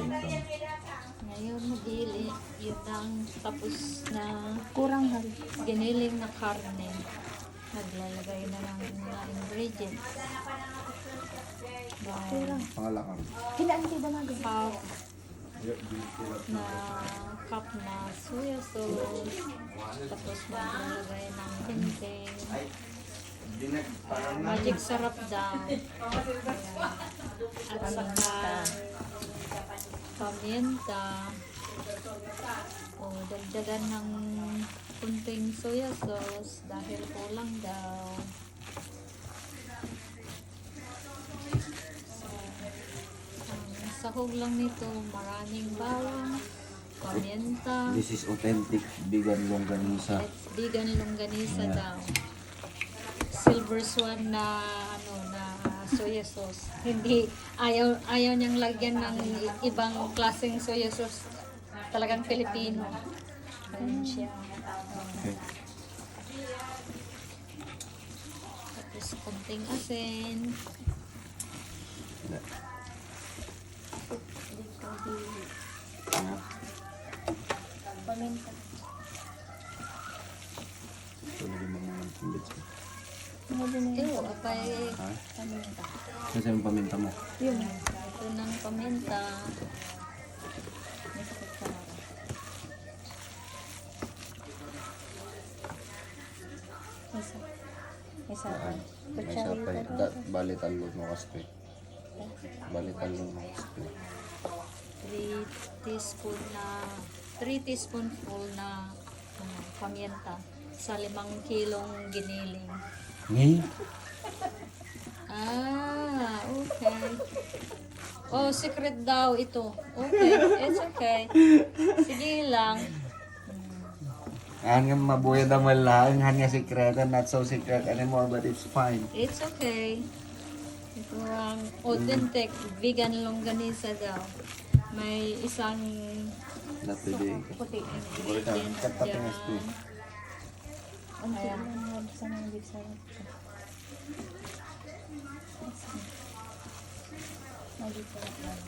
Ngayon, nabili. Yun ang tapos na Kurang hal. giniling na karne. Naglalagay na ng mga ingredients. Kurang. Pangalakang. Kilaan kayo damagi. Cup na soya sauce. Tapos maglalagay ng hinting. Magic sarap daw. At saka paminta. O, dagdagan ng kunting soya sauce dahil kulang daw. So, ang sahog lang nito, maraming bawang, paminta. This is authentic vegan longganisa. It's vegan longganisa Yeah. daw. Silver Swan na soya sauce. Hindi ayaw niyang lagyan ng ibang klaseng soya sauce. Talagang Filipino. Ganun siya. Okay. Tapos konting asin. Yeah. Paminta. Ito lagi mo mga timbits. Mga din na Ew, apay Ha? paminta. Kasi yung paminta mo. yun. Ito ng paminta. Isa. Isa. May isa pa bali talon mo kaste. Bali talon mo kaste. 3 teaspoonful na paminta sa 5 kilong giniling. Ni? Ah, okay. Oh, secret daw ito. Okay, it's okay. Sige lang. Ang mabuhay na lang, hanya secret and not so secret anymore, but it's fine. It's okay. Ito ang authentic vegan longganisa daw. May isang Not today. puti Ikaw, ingredient kat patingas ko eh. dyan. Ang Ayan. tulang sa mga bigsaran. Magic sarap lang.